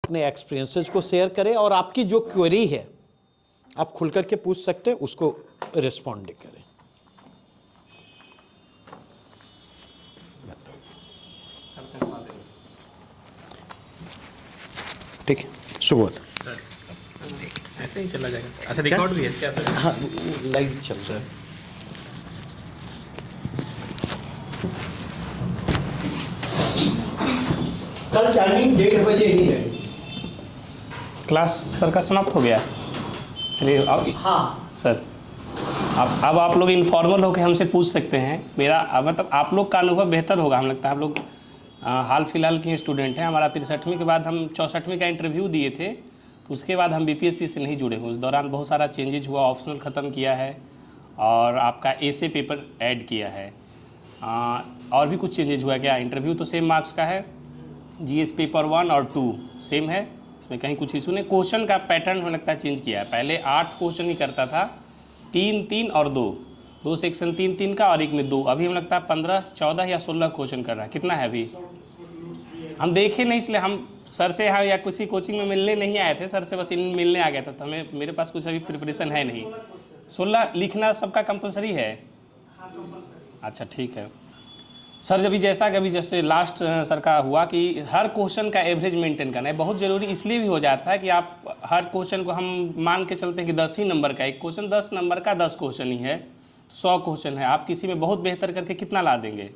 अपने एक्सपीरियंसेस को शेयर करें और आपकी जो क्वेरी है आप खुल करके पूछ सकते हैं, उसको रिस्पॉन्ड करें। ठीक है, सुबोध सर ऐसे ही चला जाएगा सर। अच्छा रिकॉर्ड भी है क्या सर? हाँ, लाइव चल रहा है। कल टाइमिंग 1:30 बजे ही रहेगी। क्लास सर का समाप्त हो गया। चलिए अब हाँ सर अब आप लोग इनफॉर्मल होकर हमसे पूछ सकते हैं। मेरा मतलब आप लोग का अनुभव बेहतर होगा, हमें लगता है। आप लोग हाल फिलहाल के स्टूडेंट हैं। हमारा 63वीं के बाद हम 64वीं का इंटरव्यू दिए थे, तो उसके बाद हम बीपीएससी से नहीं जुड़े हुए। उस दौरान बहुत सारा चेंजेज हुआ, ऑप्शनल ख़त्म किया है और आपका एसे पेपर ऐड किया है। और भी कुछ चेंजेज हुआ क्या? इंटरव्यू तो सेम मार्क्स का है, जीएस पेपर 1 और 2 सेम है, इसमें कहीं कुछ इशू नहीं। क्वेश्चन का पैटर्न हमें लगता है चेंज किया है। पहले 8 क्वेश्चन ही करता था, 3 और 2 सेक्शन 3 का और एक में 2। अभी हमें लगता है 15, 14 या 16 क्वेश्चन कर रहा है। कितना है अभी? हम देखे नहीं, इसलिए हम सर से यहाँ या किसी कोचिंग में मिलने नहीं आए थे। सर से बस इन मिलने आ गया था, तो हमें मेरे पास कुछ अभी प्रिपरेशन है नहीं। 16 लिखना सबका कंपलसरी है? अच्छा ठीक है सर। जब जैसा कभी जैसे लास्ट सर का हुआ कि हर क्वेश्चन का एवरेज मेंटेन करना है, बहुत ज़रूरी इसलिए भी हो जाता है कि आप हर क्वेश्चन को, हम मान के चलते हैं कि 10 ही नंबर का एक क्वेश्चन, 10 नंबर का 10 क्वेश्चन ही है, 100 क्वेश्चन है। आप किसी में बहुत बेहतर करके कितना ला देंगे?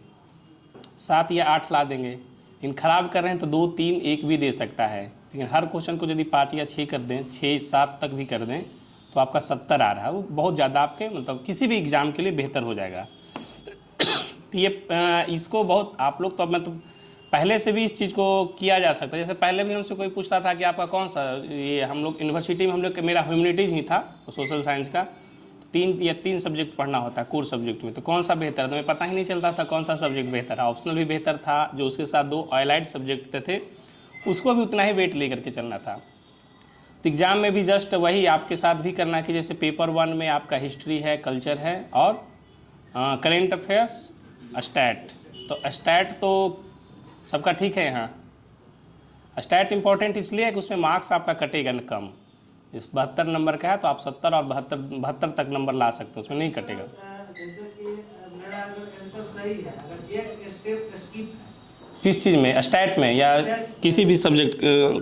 7 या 8 ला देंगे। इन खराब कर रहे हैं तो 2, 3, 1 भी दे सकता है। लेकिन हर क्वेश्चन को यदि 5 या 6 कर दें, 6, 7 तक भी कर दें, तो आपका 70 आ रहा है। वो बहुत ज़्यादा आपके मतलब किसी भी एग्ज़ाम के लिए बेहतर हो जाएगा। तो ये इसको बहुत आप लोग तो मतलब पहले से भी इस चीज़ को किया जा सकता है। जैसे पहले भी हमसे कोई पूछता था कि आपका कौन सा, ये हम लोग यूनिवर्सिटी में हम लोग मेरा ह्यूमैनिटीज़ ही था, सोशल साइंस का 3 सब्जेक्ट पढ़ना होता है कोर सब्जेक्ट में। तो कौन सा बेहतर है, तो हमें पता ही नहीं चलता था कौन सा सब्जेक्ट बेहतर है। ऑप्शनल भी बेहतर था, जो उसके साथ 2 अलाइड सब्जेक्ट थे उसको भी उतना ही वेट लेकर के चलना था। तो एग्ज़ाम में भी जस्ट वही आपके साथ भी करना है कि जैसे पेपर 1 में आपका हिस्ट्री है, कल्चर है और करेंट अफेयर्स, स्टैट। तो स्टैट तो सबका ठीक है। यहाँ स्टैट इंपॉर्टेंट इसलिए है कि उसमें मार्क्स आपका कटेगा न कम। इस 72 नंबर का है तो आप 70 और 72 तक नंबर ला सकते हो, उसमें नहीं कटेगा। जैसे कि मेरा अगर आंसर सही है, अगर एक स्टेप स्किप किस चीज़ में? स्टैट में या किसी भी सब्जेक्ट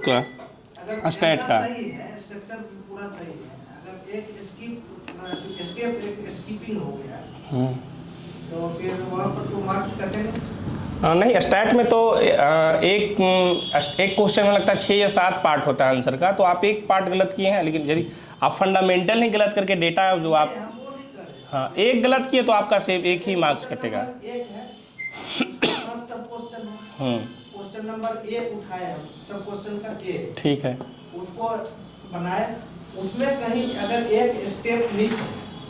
का? अगर स्टैट का सही है, स्ट्रक्चर पूरा सही है, अगर एक स्टेप एक स्किपिंग हो गया तो फिर वहाँ पर तो मार्क्स कटेंगे। नहीं, स्टैट में तो एक क्वेश्चन में लगता है 6 या 7 पार्ट होता है आंसर का, तो आप एक पार्ट गलत किए हैं। लेकिन यदि आप फंडामेंटल नहीं गलत करके डेटा जो आप हम वो नहीं कर रहे। हाँ एक गलत किए तो आपका सिर्फ एक ही मार्क्स कटेगा। एक है, उसके साथ सब क्वेश्चन है, क्वेश्चन नंबर ए उठाया, सब क्वेश्चन का ए, ठीक है, उसको बनाए, उसमें कहीं अगर एक स्टेप मिस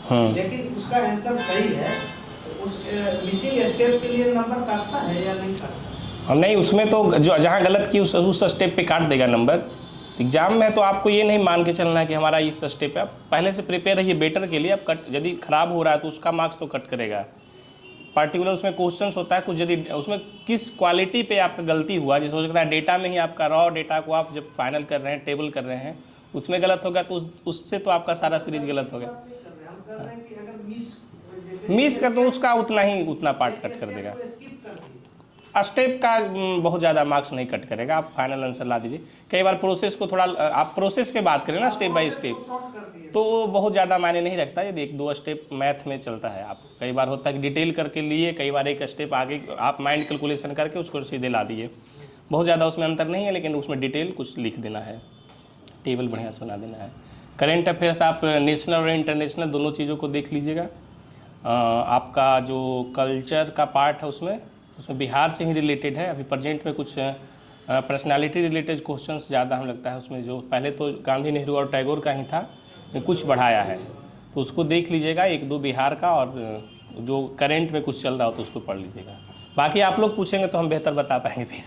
है लेकिन उसका आंसर सही है, तो उस मिसिंग स्टेप के लिए नंबर काटता है या नहीं काटता? और नहीं, उसमें तो जो जहाँ गलत की उस स्टेप पे काट देगा नंबर। एग्जाम में तो आपको ये नहीं मान के चलना है कि हमारा इस स्टेप पे, आप पहले से प्रिपेयर रहिए बेटर के लिए। आप कट यदि खराब हो रहा है तो उसका मार्क्स तो कट करेगा। पार्टिकुलर उसमें क्वेश्चंस होता है कुछ, यदि उसमें किस क्वालिटी पे आपका गलती हुआ, जैसे हो सकता है डेटा में ही आपका रॉ डेटा को आप जब फाइनल कर रहे हैं, टेबल कर रहे हैं, उसमें गलत होगा तो उससे तो आपका सारा सीरीज गलत हो गया। हम कर रहे हैं कि अगर मिस का तो उसका उतना पार्ट कट कर देगा। स्किप कर दी स्टेप का बहुत ज़्यादा मार्क्स नहीं कट करेगा। आप फाइनल आंसर ला दीजिए। कई बार प्रोसेस को थोड़ा आप प्रोसेस के बात करें ना, स्टेप बाय स्टेप, तो बहुत ज़्यादा मायने नहीं रखता। यदि 1-2 स्टेप मैथ में चलता है, आप कई बार होता है कि डिटेल करके लिए, कई बार एक स्टेप आगे आप माइंड कैलकुलेशन करके उसको सीधे ला दिए। बहुत ज़्यादा उसमें अंतर नहीं है, लेकिन उसमें डिटेल कुछ लिख देना है, टेबल बढ़िया से बना देना है। करेंट अफेयर्स आप नेशनल और इंटरनेशनल दोनों चीज़ों को देख लीजिएगा। आपका जो कल्चर का पार्ट है उसमें बिहार से ही रिलेटेड है। अभी प्रेजेंट में कुछ पर्सनालिटी रिलेटेड क्वेश्चंस ज़्यादा हमें लगता है उसमें, जो पहले तो गांधी, नेहरू और टैगोर का ही था, कुछ बढ़ाया है, तो उसको देख लीजिएगा। 1-2 बिहार का, और जो करेंट में कुछ चल रहा हो तो उसको पढ़ लीजिएगा। बाकी आप लोग पूछेंगे तो हम बेहतर बता पाएंगे। फिर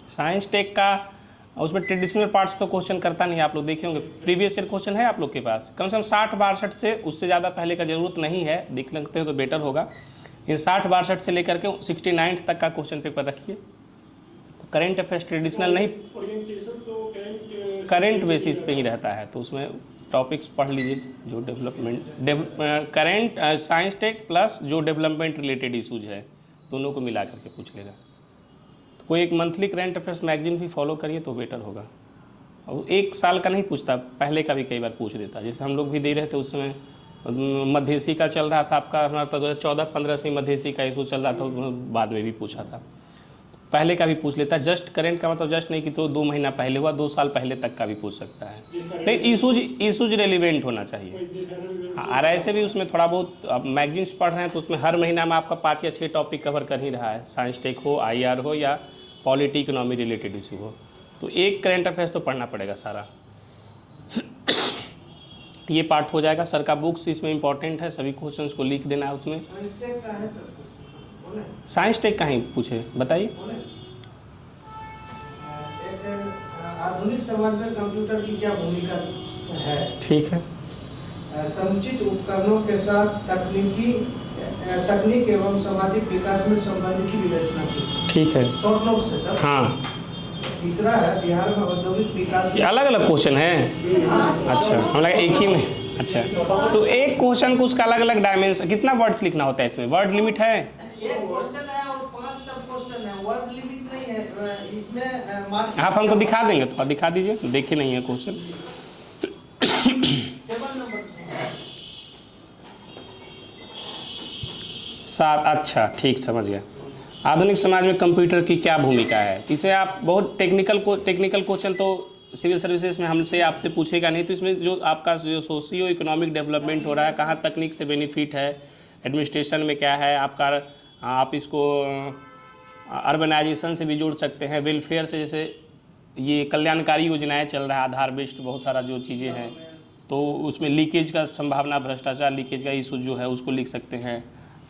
साइंस टेक का उसमें ट्रेडिशनल पार्ट्स तो क्वेश्चन करता नहीं, आप लोग देखे होंगे। प्रीवियस ईयर क्वेश्चन है आप लोग के पास कम से कम 60-62 से, उससे ज़्यादा पहले का ज़रूरत नहीं है। देख लेते हो तो बेटर होगा। ये 60-62 से लेकर के 69 तक का क्वेश्चन पेपर रखिए, तो करेंट अफेयर्स ट्रेडिशनल नहीं, ओरिएंटेशन तो करेंट बेसिस पे ही रहता है, तो उसमें टॉपिक्स पढ़ लीजिए जो development current science tech plus जो डेवलपमेंट रिलेटेड इशूज है दोनों को मिला करके पूछ लेगा। तो कोई एक मंथली करेंट अफेयर्स मैगजीन भी फॉलो करिए तो बेटर होगा। और एक साल का नहीं पूछता, पहले का भी कई बार पूछ देता, जैसे हम लोग भी दे रहे थे उस समय मध्येसी का चल रहा था आपका, हमारा तो 2014-15 से मध्येसी का इशू चल रहा था, बाद में भी पूछा था, पहले का भी पूछ लेता है। जस्ट करेंट का मतलब जस्ट नहीं कि तो 2 महीना पहले हुआ, 2 साल पहले तक का भी पूछ सकता है, लेकिन इशूज रेलिवेंट होना चाहिए। और ऐसे भी उसमें थोड़ा बहुत अब मैगजीन्स पढ़ रहे हैं तो उसमें हर महीना में आपका 5 या 6 टॉपिक कवर कर ही रहा है, साइंस टेक हो, IR हो या पॉलिटी इकोनॉमी रिलेटेड इशू हो, तो एक करेंट अफेयर्स तो पढ़ना पड़ेगा सारा। तो ये पार्ट हो जाएगा। सर का बुक्स इसमें इंपॉर्टेंट है, सभी क्वेश्चंस को लिख देना है उसमें। मिस्टेक का है सर, बोले साइंस टेक का ही पूछे, बताइए। बोले एक आधुनिक समाज में कंप्यूटर की क्या भूमिका है? ठीक है। समुचित उपकरणों के साथ तकनीक एवं सामाजिक विकास में संबंध की विवेचना की। ठीक है, शॉर्ट नोट से सर। हाँ। तीसरा है बिहार में औद्योगिक विकास। ये अलग अलग क्वेश्चन है, अच्छा, हम लगा एक ही में। अच्छा, तो एक क्वेश्चन को उसका अलग अलग डायमेंशन, कितना वर्ड्स लिखना होता है इसमें, वर्ड लिमिट है? एक क्वेश्चन है और 5 सब क्वेश्चन है, वर्ड लिमिट नहीं है इसमें। आप हमको दिखा देंगे तो दिखा दीजिए, देखे नहीं है क्वेश्चन। 7 नंबर 7, अच्छा ठीक, समझ गया। आधुनिक समाज में कंप्यूटर की क्या भूमिका है, इसे आप बहुत टेक्निकल क्वेश्चन तो सिविल सर्विसेज में हमसे आपसे पूछेगा नहीं, तो इसमें जो आपका जो सोशियो इकोनॉमिक डेवलपमेंट हो रहा है, कहाँ तकनीक से बेनिफिट है, एडमिनिस्ट्रेशन में क्या है आपका, आप इसको अर्बनाइजेशन से भी जोड़ सकते हैं, वेलफेयर से, जैसे ये कल्याणकारी योजनाएं चल रहा है, आधार बेस्ड बहुत सारा जो चीज़ें हैं, तो उसमें लीकेज का संभावना, भ्रष्टाचार लीकेज का इशू जो है उसको लिख सकते हैं।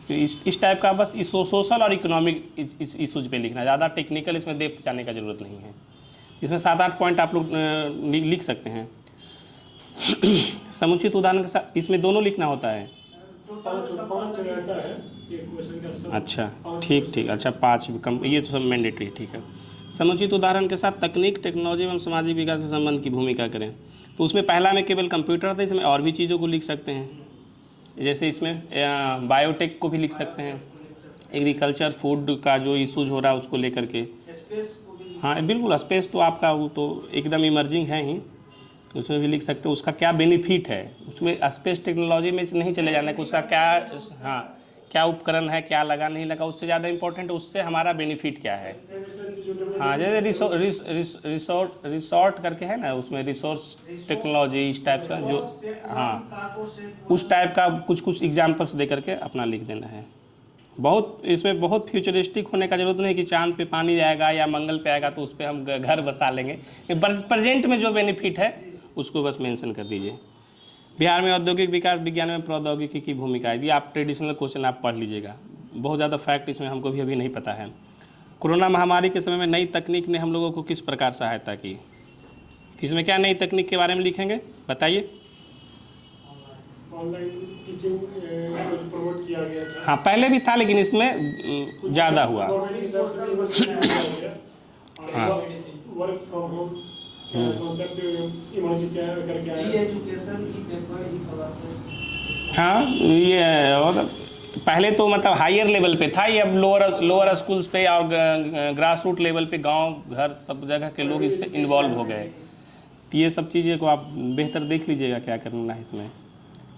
तो इस टाइप का बस इस सोशल और इकोनॉमिक इशूज पे लिखना है, ज़्यादा टेक्निकल इसमें डेप्थ जाने का ज़रूरत नहीं है। इसमें 7-8 पॉइंट आप लोग लिख सकते हैं। समुचित उदाहरण के साथ इसमें दोनों लिखना होता है। अच्छा ठीक, अच्छा 5 कम, ये तो सब मैंडेटरी, ठीक है। समुचित उदाहरण के साथ तकनीक, टेक्नोलॉजी एवं सामाजिक विकास के संबंध की भूमिका करें, तो उसमें पहला में केवल कंप्यूटर था, इसमें और भी चीज़ों को लिख सकते हैं, जैसे इसमें बायोटेक को भी लिख सकते हैं, एग्रीकल्चर फूड का जो इशूज हो रहा है उसको लेकर के। हाँ बिल्कुल, स्पेस तो आपका वो तो एकदम इमर्जिंग है ही, उसमें भी लिख सकते हो उसका क्या बेनिफिट है। उसमें स्पेस टेक्नोलॉजी में नहीं चले जाना कि उसका क्या, हाँ क्या उपकरण है, क्या लगा नहीं लगा, उससे ज़्यादा इंपॉर्टेंट उससे हमारा बेनिफिट क्या है। हाँ जैसे रिसोर्ट करके है ना, उसमें रिसोर्स टेक्नोलॉजी इस टाइप का जो, हाँ उस टाइप का कुछ एग्जाम्पल्स दे करके अपना लिख देना है। बहुत इसमें बहुत फ्यूचरिस्टिक होने का जरूरत नहीं कि चांद पे पानी जाएगा या मंगल पे आएगा तो उस पर हम घर बसा लेंगे, प्रेजेंट में जो बेनिफिट है उसको बस मेंशन कर दीजिए। बिहार में औद्योगिक विकास विज्ञान में प्रौद्योगिकी की भूमिका है, ये आप ट्रेडिशनल क्वेश्चन आप पढ़ लीजिएगा, बहुत ज़्यादा फैक्ट इसमें हमको भी अभी नहीं पता है। कोरोना महामारी के समय में नई तकनीक ने हम लोगों को किस प्रकार सहायता की, इसमें क्या नई तकनीक के बारे में लिखेंगे बताइए। ऑनलाइन टीचिंग प्रमोट किया गया था। हाँ पहले भी था लेकिन इसमें ज़्यादा हुआ। हाँ work from home concept emerge क्या करके आया। एजुकेशन, ई पेपर, ई क्लासेस। हाँ ये और पहले तो मतलब हायर लेवल पे था, ये अब लोअर स्कूल्स पे और ग्रास रूट लेवल पे गांव घर सब जगह के लोग इससे इन्वॉल्व हो गए। तो ये सब चीज़ें को आप बेहतर देख लीजिएगा क्या करना है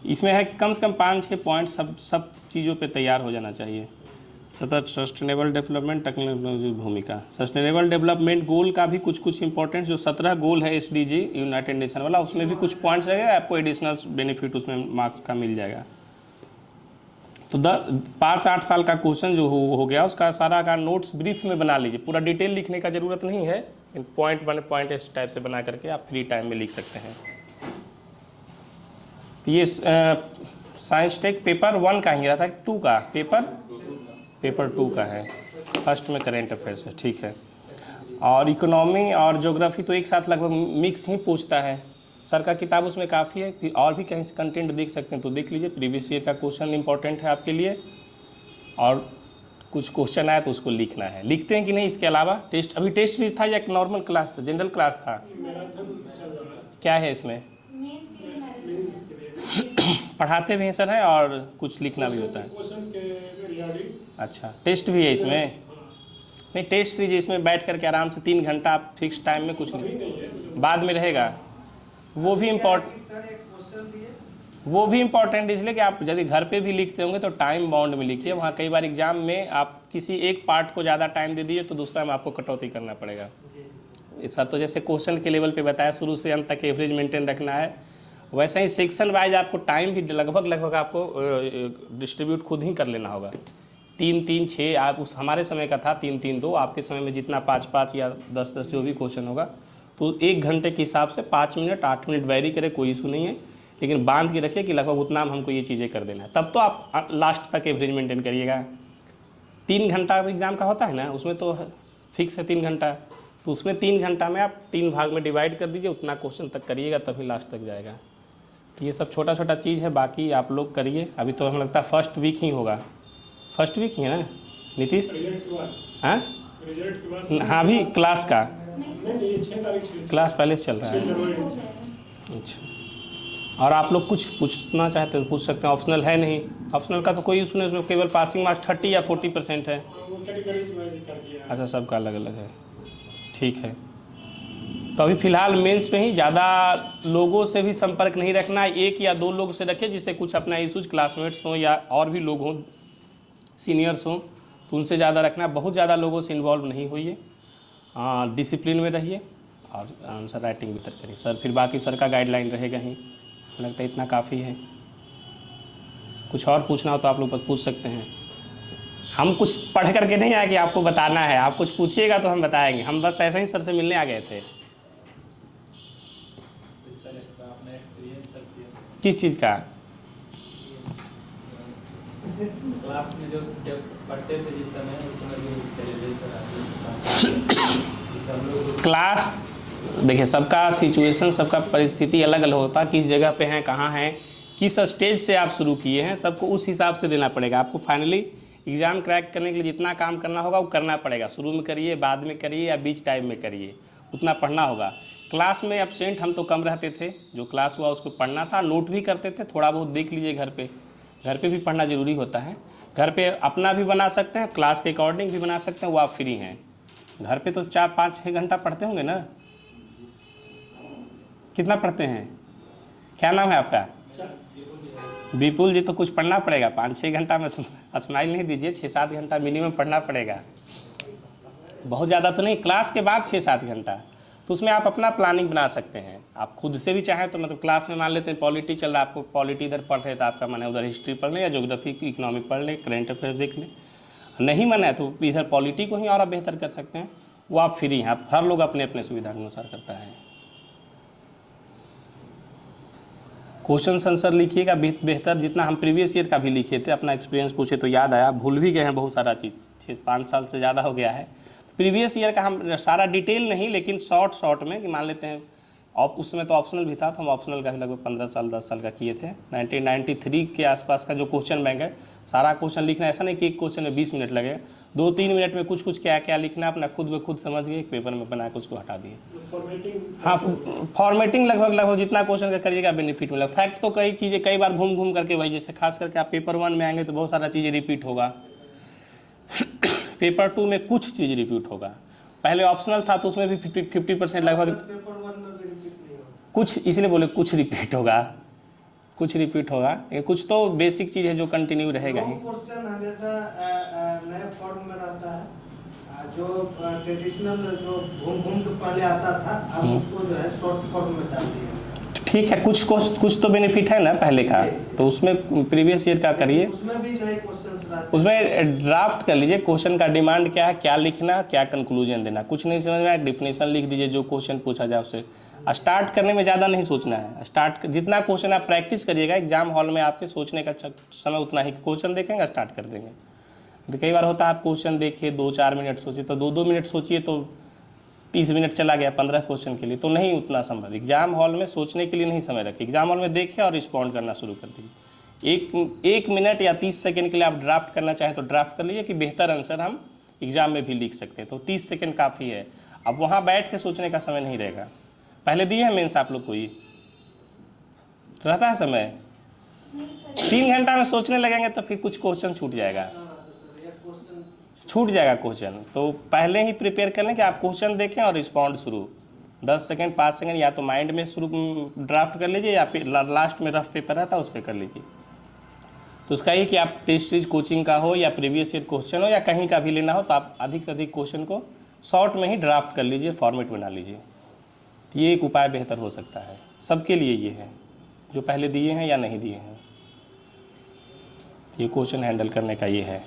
इसमें है कि कम से कम 5-6 पॉइंट सब चीज़ों पे तैयार हो जाना चाहिए। सस्टेनेबल डेवलपमेंट टेक्नोलॉजी भूमिका, सस्टेनेबल डेवलपमेंट गोल का भी कुछ इंपॉर्टेंट जो 17 गोल है SDG यूनाइटेड नेशन वाला, उसमें भी कुछ पॉइंट्स रहेगा, आपको एडिशनल बेनिफिट उसमें मार्क्स का मिल जाएगा। तो 5-8 साल का क्वेश्चन जो हो गया उसका सारा का नोट्स ब्रीफ में बना लीजिए, पूरा डिटेल लिखने का ज़रूरत नहीं है, पॉइंट इस टाइप से बना करके आप फ्री टाइम में लिख सकते हैं। ये साइंस टेक पेपर 1 का ही रहा था, 2 का पेपर 2 का है, फर्स्ट में करेंट अफेयर्स है, ठीक है। और इकोनॉमी और ज्योग्राफी तो एक साथ लगभग मिक्स ही पूछता है। सर का किताब उसमें काफ़ी है, और भी कहीं से कंटेंट देख सकते हैं तो देख लीजिए, प्रीवियस ईयर का क्वेश्चन इंपॉर्टेंट है आपके लिए। और कुछ क्वेश्चन आया तो उसको लिखना है। लिखते हैं कि नहीं इसके अलावा? टेस्ट, अभी टेस्ट सीरीज था या एक नॉर्मल क्लास था, जनरल क्लास था? मैराथन चल रहा है। क्या है इसमें? मेंस के लिए मेंस के लिए पढ़ाते भी हैं सर है और कुछ लिखना भी होता है? क्वेश्चन के रिगार्डिंग। अच्छा, टेस्ट भी है इसमें? नहीं, टेस्ट सीरीज इसमें बैठ करके आराम से 3 घंटा आप फिक्स टाइम में कुछ अभी नहीं, नहीं है। बाद में रहेगा। वो भी इम्पोर्टेंट, सर एक क्वेश्चन दिए, वो भी इम्पोर्टेंट इसलिए कि आप यदि घर पे भी लिखते होंगे तो टाइम बाउंड में लिखिए। वहाँ कई बार एग्जाम में आप किसी एक पार्ट को ज़्यादा टाइम दे दीजिए तो दूसरा में आपको कटौती करना पड़ेगा। सर तो जैसे क्वेश्चन के लेवल पे बताया शुरू से अंत तक एवरेज मेंटेन रखना है, वैसे ही सेक्शन वाइज आपको टाइम भी लगभग आपको डिस्ट्रीब्यूट खुद ही कर लेना होगा। 3-3-6 आप उस हमारे समय का था 3-3-2, आपके समय में जितना 5-5 या 10-10 जो भी क्वेश्चन होगा तो 1 घंटे के हिसाब से 5 मिनट 8 मिनट वैरी करे, कोई इशू नहीं है, लेकिन बांध के रखिए कि लगभग उतना में हमको ये चीज़ें कर देना है, तब तो आप लास्ट तक एवरेज मेंटेन करिएगा। 3 घंटा एग्ज़ाम का होता है ना, उसमें तो फिक्स है 3 घंटा, तो उसमें 3 घंटा में आप 3 भाग में डिवाइड कर दीजिए, उतना क्वेश्चन तक करिएगा तभी लास्ट तक जाएगा। तो ये सब छोटा छोटा चीज़ है, बाकी आप लोग करिए। अभी तो हमें लगता है फर्स्ट वीक ही होगा, फर्स्ट वीक ही है ना नीतीश? रिजल्ट के बाद, हाँ रिजल्ट के बाद हाँ, भी क्लास का नहीं, ये 6 तारीख से क्लास पहले से चल रहा 6 है। जनवरी से। अच्छा, और आप लोग कुछ पूछना चाहते हो पूछ सकते हैं, ऑप्शनल है नहीं, ऑप्शनल का तो कोई इशू नहीं, उसमें केवल पासिंग मार्क्स 30 या 40% है। वो कैटेगरीज वाइज कर दिया है। अच्छा, सबका अलग अलग है, ठीक है। तो अभी फ़िलहाल मेंस में ही ज़्यादा लोगों से भी संपर्क नहीं रखना है, 1 या 2 लोग से रखिए जिससे कुछ अपना इशूज क्लासमेट्स हों या और भी लोग हों, सीनियर्स हों, तो उनसे ज़्यादा रखना है। बहुत ज़्यादा लोगों से इन्वॉल्व नहीं होइए, डिसिप्लिन में रहिए और आंसर राइटिंग बेहतर करिए सर। फिर बाकी सर का गाइडलाइन रहेगा ही, लगता है इतना काफ़ी है। कुछ और पूछना हो तो आप लोग बस पूछ सकते हैं। हम कुछ पढ़ करके नहीं आए कि आपको बताना है, आप कुछ पूछिएगा तो हम बताएंगे, हम बस ऐसे ही सर से मिलने आ गए थे। किस चीज़ का? क्लास में जो जब पढ़ते थे जिस समय, उस समय जो चले सर हम लोग क्लास देखिए, सबका सिचुएशन, सबका परिस्थिति अलग अलग होता है, किस जगह पे हैं, कहाँ हैं, किस स्टेज से आप शुरू किए हैं, सबको उस हिसाब से देना पड़ेगा। आपको फाइनली एग्ज़ाम क्रैक करने के लिए जितना काम करना होगा वो करना पड़ेगा। शुरू में करिए, बाद में करिए या बीच टाइम में करिए, उतना पढ़ना होगा। क्लास में एब्सेंट हम तो कम रहते थे, जो क्लास हुआ उसको पढ़ना था, नोट भी करते थे, थोड़ा बहुत देख लीजिए घर पे भी पढ़ना ज़रूरी होता है। घर पे अपना भी बना सकते हैं, क्लास के अकॉर्डिंग भी बना सकते हैं, वो आप फ्री हैं। घर पे तो 4-5-6 घंटा पढ़ते होंगे ना? कितना पढ़ते हैं? क्या नाम है आपका? विपुल जी। तो कुछ पढ़ना पड़ेगा, 5-6 घंटा में स्माइल नहीं दीजिए, 6-7 घंटा मिनिमम पढ़ना पड़ेगा, बहुत ज़्यादा तो नहीं। क्लास के बाद 6-7 घंटा, तो उसमें आप अपना प्लानिंग बना सकते हैं। आप खुद से भी चाहें तो मतलब क्लास में मान लेते हैं पॉलिटी चल रहा है, आपको पॉलिटी इधर पढ़ रहे तो आपका मन है उधर हिस्ट्री पढ़ लें या ज्योग्राफी इकोनॉमिक पढ़ लें, करेंट अफेयर्स देख लें। नहीं मन है तो इधर पॉलिटी को ही और आप बेहतर कर सकते हैं, वो आप फ्री हैं। आप हर लोग अपने अपने सुविधा के अनुसार करता है। क्वेश्चन आंसर लिखिएगा बेहतर, जितना हम प्रीवियस ईयर का भी लिखे थे, अपना एक्सपीरियंस पूछे तो याद आया, भूल भी गए हैं बहुत सारा चीज़, 6-5 साल से ज़्यादा हो गया है। प्रीवियस ईयर का हम सारा डिटेल नहीं, लेकिन शॉर्ट में कि मान लेते हैं, और उस समय तो ऑप्शनल भी था, तो हम ऑप्शनल का भी लगभग 15 साल 10 साल का किए थे। 1993 के आसपास का जो क्वेश्चन बैंक है, सारा क्वेश्चन लिखना, ऐसा नहीं कि एक क्वेश्चन में 20 मिनट लगे, 2-3 मिनट में कुछ क्या क्या लिखना, अपना खुद ब खुद समझ गए, एक पेपर में बना के उसको हटा दिए। हाँ, फॉर्मेटिंग लगभग जितना क्वेश्चन का करिएगा बेनिफिट मिलेगा। फैक्ट तो कई चीज़ें कई बार घूम करके वही, जैसे खास करके आप पेपर 1 में आएंगे तो बहुत सारा चीज़ें रिपीट होगा, पेपर 2 में कुछ चीज़ रिपीट होगा। पहले ऑप्शनल था तो उसमें भी 50% लगभग पेपर 1 में भी रिपीट नहीं होता। कुछ, इसलिए बोले कुछ रिपीट होगा, कुछ तो बेसिक चीज़ है जो कंटिन्यू रहेगा ही। क्वेश्चन हमेशा नए फॉर्म में रहता है, जो ट्रेडिशनल जो घूम के पहले आता था, अब उसको जो है शॉर्ट फॉर्म में डाल दिया। ठीक है, कुछ तो बेनिफिट है ना पहले का, तो उसमें प्रीवियस ईयर का करिए, उसमें भी नए क्वेश्चंस रहते हैं, उसमें ड्राफ्ट कर लीजिए, क्वेश्चन का डिमांड क्या है, क्या लिखना, क्या कंक्लूजन देना। कुछ नहीं समझ में आया, डेफिनेशन लिख दीजिए, जो क्वेश्चन पूछा जाए उससे। स्टार्ट करने में ज़्यादा नहीं सोचना है, जितना क्वेश्चन आप प्रैक्टिस करिएगा एग्जाम हॉल में, आपके सोचने का समय उतना ही, क्वेश्चन देखेंगे स्टार्ट कर देंगे। तो कई बार होता है आप क्वेश्चन देखिए 2-4 मिनट सोचिए, तो 2-2 मिनट सोचिए तो 30 मिनट चला गया 15 क्वेश्चन के लिए, तो नहीं उतना संभव। एग्जाम हॉल में सोचने के लिए नहीं समय रखिए, एग्जाम हॉल में देखिए और रिस्पॉन्ड करना शुरू कर दीजिए। एक मिनट या 30 सेकंड के लिए आप ड्राफ्ट करना चाहें तो ड्राफ्ट कर लीजिए कि बेहतर आंसर हम एग्ज़ाम में भी लिख सकते हैं, तो 30 सेकंड काफ़ी है। अब वहाँ बैठ के सोचने का समय नहीं रहेगा। पहले दिए हैं मेंस आप लोग को, ये रहता है समय, 3 घंटा में सोचने लगेंगे तो फिर कुछ क्वेश्चन छूट जाएगा, क्वेश्चन। तो पहले ही प्रिपेयर कर लें कि आप क्वेश्चन देखें और रिस्पॉन्ड शुरू 10 सेकंड 5 सेकंड या तो माइंड में शुरू ड्राफ्ट कर लीजिए या फिर लास्ट में रफ पेपर रहता है उस पर कर लीजिए। तो उसका ही कि आप टेस्ट सीरीज कोचिंग का हो या प्रीवियस ईयर क्वेश्चन हो या कहीं का भी लेना हो, तो आप अधिक से अधिक क्वेश्चन को शॉर्ट में ही ड्राफ्ट कर लीजिए, फॉर्मेट बना लीजिए। तो ये एक उपाय बेहतर हो सकता है सबके लिए, ये है जो पहले दिए हैं या नहीं दिए हैं। ये क्वेश्चन हैंडल करने का ये है।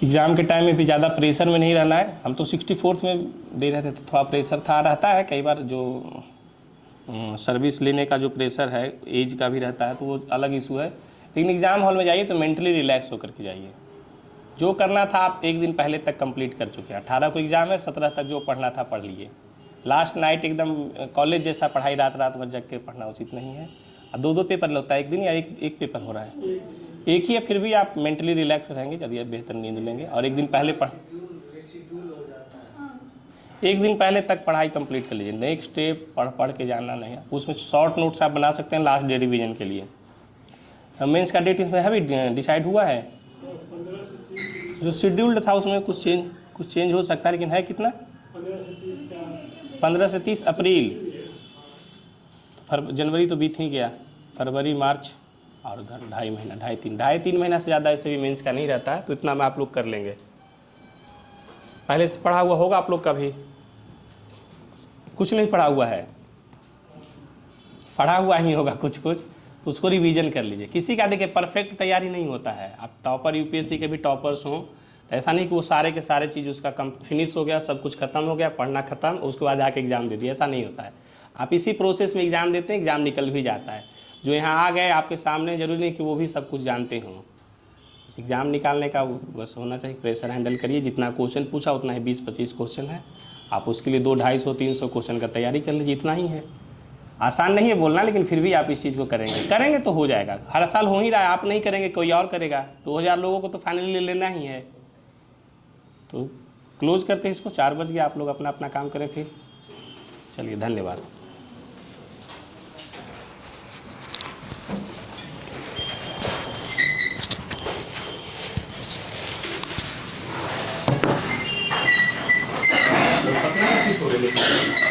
एग्ज़ाम के टाइम में भी ज़्यादा प्रेशर में नहीं रहना है। हम तो 64th में दे रहे थे तो थोड़ा प्रेशर रहता है कई बार, जो सर्विस लेने का जो प्रेशर है एज का भी रहता है तो वो अलग इशू है। लेकिन एग्ज़ाम हॉल में जाइए तो मेंटली रिलैक्स होकर के जाइए। जो करना था आप एक दिन पहले तक कंप्लीट कर चुके हैं। 18 को एग्ज़ाम है, 17 तक जो पढ़ना था पढ़ लिए। लास्ट नाइट एकदम कॉलेज जैसा पढ़ाई रात भर जग के पढ़ना उचित नहीं है। 2 पेपर लगता है एक दिन या एक पेपर हो रहा है, एक ही है, फिर भी आप मेंटली रिलैक्स रहेंगे जब ये बेहतर नींद लेंगे। और एक दिन पहले एक दिन पहले तक पढ़ाई कंप्लीट कर लीजिए। नेक्स्ट डे पढ़ के जाना नहीं है। उसमें शॉर्ट नोट्स आप बना सकते हैं लास्ट डे रिवीजन के लिए। मेंस का डेट इसमें अभी डिसाइड हुआ है, जो शेड्यूल्ड था उसमें कुछ चेंज हो सकता है, लेकिन है कितना 15 से 30 अप्रैल। जनवरी तो बीत ही गया, फरवरी मार्च और उधर 2.5 महीना 2.5-3 महीना से ज़्यादा ऐसे भी मेंस का नहीं रहता है, तो इतना में आप लोग कर लेंगे। पहले से पढ़ा हुआ होगा आप लोग का भी, कुछ नहीं पढ़ा हुआ है, पढ़ा हुआ ही होगा कुछ उसको रिवीजन कर लीजिए। किसी का देखिए परफेक्ट तैयारी नहीं होता है। आप टॉपर यूपीएससी के भी टॉपर्स हों तो ऐसा नहीं कि वो सारे के सारे चीज़ उसका कम फिनिश हो गया, सब कुछ खत्म हो गया, पढ़ना खत्म, उसके बाद आके एग्ज़ाम दे दिया, ऐसा नहीं होता है। आप इसी प्रोसेस में एग्ज़ाम देते हैं, एग्ज़ाम निकल भी जाता है। जो यहाँ आ गए आपके सामने, जरूरी नहीं कि वो भी सब कुछ जानते हों। एग्ज़ाम निकालने का बस होना चाहिए, प्रेशर हैंडल करिए। जितना क्वेश्चन पूछा उतना ही 20-25 क्वेश्चन है, आप उसके लिए 200-250-300 क्वेश्चन का तैयारी कर लीजिए, इतना ही है। आसान नहीं है बोलना, लेकिन फिर भी आप इस चीज़ को करेंगे तो हो जाएगा। हर साल हो ही रहा है, आप नहीं करेंगे कोई और करेगा। 2000 लोगों को तो फाइनली लेना ही है। तो क्लोज करते हैं इसको, 4 बज गया, आप लोग अपना अपना काम करें फिर। चलिए, धन्यवाद। तो